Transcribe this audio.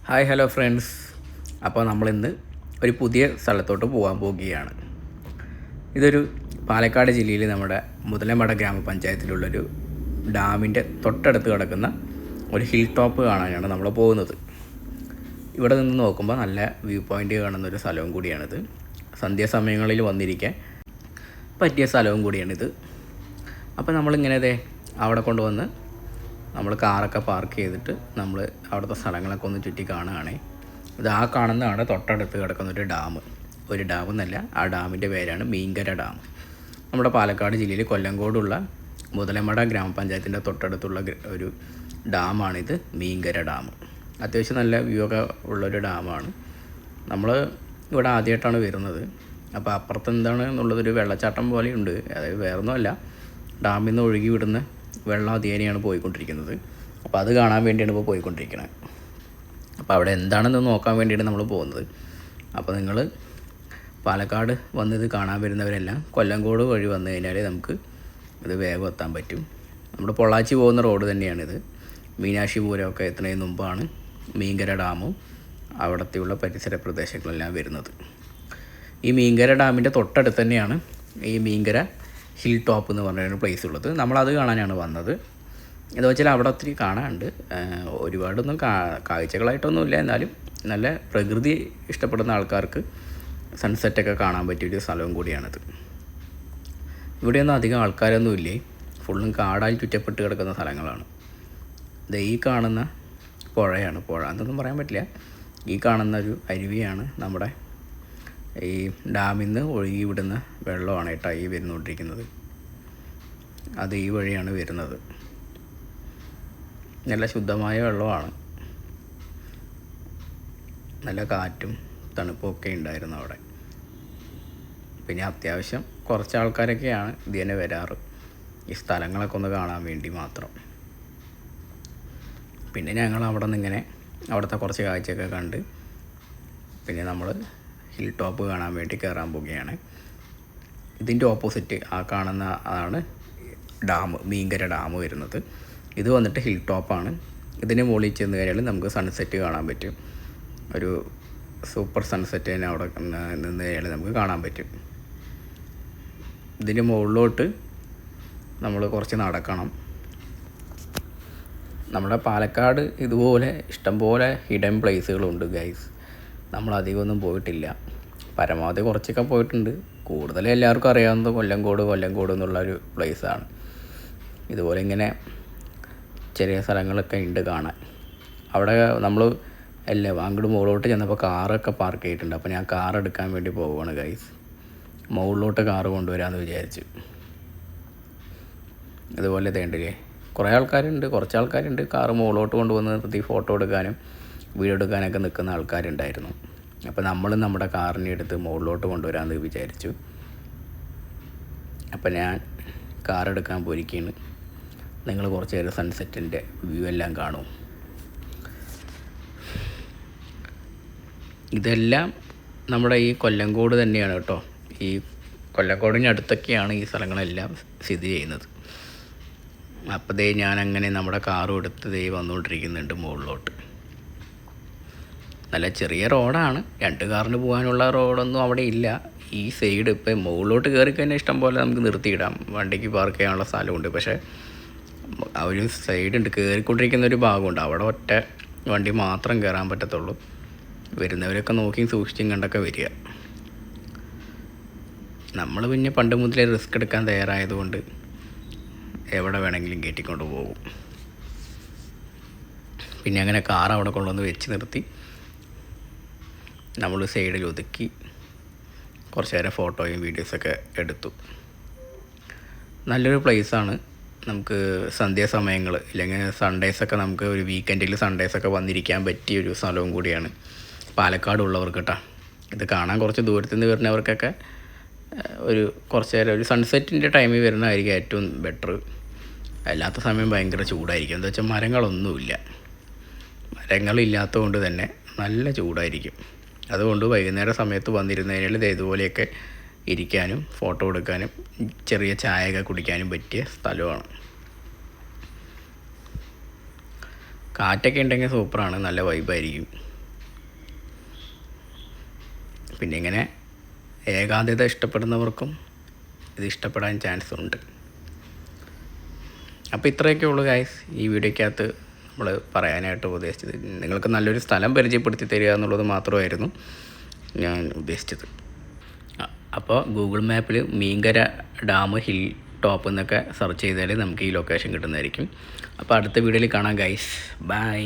Hi hello friends. അപ്പോൾ നമ്മളിന്ന് ഒരു പുതിയ സ്ഥലത്തോട്ട് പോകാൻ പോവുകയാണ്. ഇതൊരു പാലക്കാട് ജില്ലയിൽ നമ്മുടെ മുതലമട ഗ്രാമപഞ്ചായത്തിലുള്ളൊരു ഡാമിൻ്റെ തൊട്ടടുത്ത് കിടക്കുന്ന ഒരു ഹിൽ ടോപ്പ് കാണാനാണ് നമ്മൾ പോകുന്നത്. ഇവിടെ നിന്ന് നോക്കുമ്പോൾ നല്ല വ്യൂ പോയിൻ്റ് കാണുന്നൊരു സ്ഥലവും കൂടിയാണിത്. സന്ധ്യാസമയങ്ങളിൽ വന്നിരിക്കാൻ പറ്റിയ സ്ഥലവും കൂടിയാണിത്. അപ്പോൾ നമ്മളിങ്ങനെ അവിടെ കൊണ്ടുവന്ന് നമ്മൾ കാറൊക്കെ പാർക്ക് ചെയ്തിട്ട് നമ്മൾ അവിടുത്തെ സ്ഥലങ്ങളൊക്കെ ഒന്ന് ചുറ്റി കാണുകയാണ്. ഇത് ആ കാണുന്നതാണ് തൊട്ടടുത്ത് കിടക്കുന്നൊരു ഡാം. ഒരു ഡാം എന്നല്ല, ആ ഡാമിൻ്റെ പേരാണ് മീങ്കര ഡാം. നമ്മുടെ പാലക്കാട് ജില്ലയിൽ കൊല്ലങ്കോടുള്ള മുതലമട ഗ്രാമപഞ്ചായത്തിൻ്റെ തൊട്ടടുത്തുള്ള ഒരു ഡാമാണിത്, മീങ്കര ഡാം. അത്യാവശ്യം നല്ല വ്യൂ ഒക്കെ ഉള്ളൊരു ഡാമാണ്. നമ്മൾ ഇവിടെ ആദ്യമായിട്ടാണ് വരുന്നത്. അപ്പോൾ അപ്പുറത്ത് എന്താണ് എന്നുള്ളതൊരു വെള്ളച്ചാട്ടം പോലെയുണ്ട്. അതായത് വേറൊന്നുമല്ല, ഡാമിൽ നിന്ന് ഒഴുകി വിടുന്ന വെള്ളം അധികനെയാണ് പോയിക്കൊണ്ടിരിക്കുന്നത്. അപ്പോൾ അത് കാണാൻ വേണ്ടിയാണ് ഇപ്പോൾ പോയിക്കൊണ്ടിരിക്കുന്നത്. അപ്പോൾ അവിടെ എന്താണെന്ന് നോക്കാൻ വേണ്ടിയാണ് നമ്മൾ പോകുന്നത്. അപ്പോൾ നിങ്ങൾ പാലക്കാട് വന്നത് കാണാൻ വരുന്നവരെല്ലാം കൊല്ലങ്കോട് വഴി വന്നു കഴിഞ്ഞാൽ നമുക്ക് ഇത് വേഗം എത്താൻ പറ്റും. നമ്മുടെ പൊള്ളാച്ചി പോകുന്ന റോഡ് തന്നെയാണിത്. മീനാക്ഷിപുരമൊക്കെ എത്തുന്നതിന് മുമ്പാണ് മീങ്കര ഡാമും അവിടത്തെയുള്ള പരിസര പ്രദേശങ്ങളെല്ലാം വരുന്നത്. ഈ മീങ്കര ഡാമിൻ്റെ തൊട്ടടുത്ത് തന്നെയാണ് ഈ മീങ്കര ഹിൽ ടോപ്പ് എന്ന് പറഞ്ഞൊരു പ്ലേസ് ഉള്ളത്. നമ്മളത് കാണാനാണ് വന്നത്. എന്ന് വെച്ചാൽ അവിടെ ഒത്തിരി കാണാനുണ്ട്. ഒരുപാടൊന്നും കാഴ്ചകളായിട്ടൊന്നുമില്ല, എന്നാലും നല്ല പ്രകൃതി ഇഷ്ടപ്പെടുന്ന ആൾക്കാർക്ക് സൺസെറ്റൊക്കെ കാണാൻ പറ്റിയൊരു സ്ഥലവും കൂടിയാണിത്. ഇവിടെയൊന്നും അധികം ആൾക്കാരൊന്നുമില്ലേ, ഫുള്ളും കാടായി ചുറ്റപ്പെട്ട് കിടക്കുന്ന സ്ഥലങ്ങളാണ്. ഈ കാണുന്ന പുഴയാണ്. പുഴ എന്നൊന്നും പറയാൻ പറ്റില്ല. ഈ കാണുന്ന ഒരു അരുവിയാണ് നമ്മുടെ ഈ ഡാമിൽ നിന്ന് ഒഴുകി വിടുന്ന വെള്ളമാണ് ഈ വരുന്നുകൊണ്ടിരിക്കുന്നത്. അത് ഈ വഴിയാണ് വരുന്നത്. നല്ല ശുദ്ധമായ വെള്ളമാണ്. നല്ല കാറ്റും തണുപ്പും ഒക്കെ ഉണ്ടായിരുന്നു അവിടെ. പിന്നെ അത്യാവശ്യം കുറച്ച് ആൾക്കാരൊക്കെയാണ് ഇത് തന്നെ വരാറ്, ഈ സ്ഥലങ്ങളൊക്കെ ഒന്ന് കാണാൻ വേണ്ടി മാത്രം. പിന്നെ ഞങ്ങൾ അവിടെ നിന്ന് ഇങ്ങനെ അവിടുത്തെ കുറച്ച് കാഴ്ചയൊക്കെ കണ്ട് പിന്നെ നമ്മൾ ഹിൽ ടോപ്പ് കാണാൻ വേണ്ടി കയറാൻ പോവുകയാണ്. ഇതിൻ്റെ ഓപ്പോസിറ്റ് ആ കാണുന്ന അതാണ് ഡാം, മീങ്കര ഡാം വരുന്നത്. ഇത് വന്നിട്ട് ഹിൽ ടോപ്പാണ്. ഇതിന് മുകളിൽ ചെന്ന് കഴിഞ്ഞാൽ നമുക്ക് സൺസെറ്റ് കാണാൻ പറ്റും. ഒരു സൂപ്പർ സൺസെറ്റ് തന്നെ അവിടെ നിന്ന് കഴിഞ്ഞാൽ നമുക്ക് കാണാൻ പറ്റും. ഇതിന് മുകളിലോട്ട് നമ്മൾ കുറച്ച് നടക്കണം. നമ്മുടെ പാലക്കാട് ഇതുപോലെ ഇഷ്ടംപോലെ ഹിഡൻ പ്ലേസുകളുണ്ട് ഗൈസ്. നമ്മളധികമൊന്നും പോയിട്ടില്ല. പരമാവധി കുറച്ചൊക്കെ പോയിട്ടുണ്ട്. കൂടുതൽ എല്ലാവർക്കും അറിയാവുന്നത് കൊല്ലങ്കോട് എന്നുള്ളൊരു പ്ലേസാണ്. ഇതുപോലെ ഇങ്ങനെ ചെറിയ സ്ഥലങ്ങളൊക്കെ ഉണ്ട് കാണാൻ. അവിടെ നമ്മൾ അങ്ങോട്ട് മുകളിലോട്ട് ചെന്നപ്പോൾ കാറൊക്കെ പാർക്ക് ചെയ്തിട്ടുണ്ട്. അപ്പോൾ ഞാൻ കാർ എടുക്കാൻ വേണ്ടി പോവുകയാണ് ഗൈസ്. മുകളിലോട്ട് കാറ് കൊണ്ടുവരാമെന്ന് വിചാരിച്ചു. ഇതുപോലെ തേണ്ടില്ലേ കുറച്ച് ആൾക്കാരുണ്ട് കാറ് മുകളിലോട്ട് കൊണ്ടുവന്ന് നിർത്തി ഫോട്ടോ എടുക്കാനും വീഡിയോ എടുക്കാനൊക്കെ നിൽക്കുന്ന ആൾക്കാരുണ്ടായിരുന്നു. അപ്പോൾ നമ്മൾ നമ്മുടെ കാറിനെ എടുത്ത് മുകളിലോട്ട് കൊണ്ടുവരാമെന്ന് വിചാരിച്ചു. അപ്പോൾ ഞാൻ കാർ എടുക്കാൻ പോയിരിക്കുകയാണ്. നിങ്ങൾ കുറച്ച് നേരം സൺസെറ്റിൻ്റെ വ്യൂ എല്ലാം കാണും. ഇതെല്ലാം നമ്മുടെ ഈ കൊല്ലങ്കോട് തന്നെയാണ് കേട്ടോ. ഈ കൊല്ലങ്കോടിന് അടുത്തൊക്കെയാണ് ഈ സ്ഥലങ്ങളെല്ലാം സ്ഥിതി ചെയ്യുന്നത്. അപ്പോൾ ഞാൻ അങ്ങനെ നമ്മുടെ കാറും എടുത്ത് വന്നുകൊണ്ടിരിക്കുന്നുണ്ട് മുകളിലോട്ട്. നല്ല ചെറിയ റോഡാണ്, 2 കാറിന് പോകാനുള്ള റോഡൊന്നും അവിടെ ഇല്ല. ഈ സൈഡ് ഇപ്പം മുകളിലോട്ട് കയറിക്കഴിഞ്ഞാൽ ഇഷ്ടം പോലെ നമുക്ക് നിർത്തിയിടാം, വണ്ടിക്ക് പാർക്ക് ചെയ്യാനുള്ള സ്ഥലമുണ്ട്. പക്ഷേ ആ ഒരു സൈഡുണ്ട്, കയറിക്കൊണ്ടിരിക്കുന്ന ഒരു ഭാഗമുണ്ട്, അവിടെ ഒറ്റ വണ്ടി മാത്രം കയറാൻ പറ്റത്തുള്ളൂ. വരുന്നവരൊക്കെ നോക്കിയും സൂക്ഷിച്ചും കണ്ടൊക്കെ വരിക. നമ്മൾ പിന്നെ പണ്ട് മുതലേ റിസ്ക് എടുക്കാൻ തയ്യാറായതുകൊണ്ട് എവിടെ വേണമെങ്കിലും കയറ്റിക്കൊണ്ട് പോകും. പിന്നെ അങ്ങനെ കാർ അവിടെ കൊണ്ടുവന്ന് വെച്ച് നിർത്തി നമ്മൾ സൈഡിൽ ഒതുക്കി കുറച്ച് നേരം ഫോട്ടോയും വീഡിയോസൊക്കെ എടുത്തു. നല്ലൊരു പ്ലേസാണ്. നമുക്ക് സന്ധ്യാസമയങ്ങൾ ഇല്ലെങ്കിൽ സൺഡേസൊക്കെ നമുക്ക് ഒരു വീക്കെൻഡിൽ സൺഡേസൊക്കെ വന്നിരിക്കാൻ പറ്റിയൊരു സ്ഥലവും കൂടിയാണ് പാലക്കാടുള്ളവർക്ക് കേട്ടോ. ഇത് കാണാൻ കുറച്ച് ദൂരത്തു നിന്ന് വരുന്നവർക്കൊക്കെ ഒരു കുറച്ച് നേരം ഒരു സൺസെറ്റിൻ്റെ ടൈമിൽ വരുന്നതായിരിക്കും ഏറ്റവും ബെറ്റർ. അല്ലാത്ത സമയം ഭയങ്കര ചൂടായിരിക്കും. എന്താ വെച്ചാൽ മരങ്ങളില്ലാത്തത് കൊണ്ട് തന്നെ നല്ല ചൂടായിരിക്കും. അതുകൊണ്ട് വൈകുന്നേര സമയത്ത് വന്നിരുന്നു കഴിഞ്ഞാൽ ഇതുപോലെയൊക്കെ ഇരിക്കാനും ഫോട്ടോ എടുക്കാനും ചെറിയ ചായയൊക്കെ കുടിക്കാനും പറ്റിയ സ്ഥലമാണ്. കാറ്റൊക്കെ ഉണ്ടെങ്കിൽ സൂപ്പറാണ്, നല്ല വൈബായിരിക്കും. പിന്നെ ഇങ്ങനെ ഏകാന്തത ഇഷ്ടപ്പെടുന്നവർക്കും ഇത് ഇഷ്ടപ്പെടാൻ ചാൻസ് ഉണ്ട്. അപ്പോൾ ഇത്രയൊക്കെ ഉള്ളൂ ഗൈസ് ഈ വീഡിയോയ്ക്കകത്ത് നമ്മൾ പറയാനായിട്ട് ഉദ്ദേശിച്ചത്. നിങ്ങൾക്ക് നല്ലൊരു സ്ഥലം പരിചയപ്പെടുത്തി തരിക എന്നുള്ളത് മാത്രമായിരുന്നു ഞാൻ ഉദ്ദേശിച്ചത്. അപ്പോൾ ഗൂഗിൾ മാപ്പിൽ മീങ്കര ഡാം ഹിൽ ടോപ്പ് എന്നൊക്കെ സെർച്ച് ചെയ്താൽ നമുക്ക് ഈ ലൊക്കേഷൻ കിട്ടുന്നതായിരിക്കും. അപ്പോൾ അടുത്ത വീഡിയോയിൽ കാണാം ഗൈസ്. ബൈ.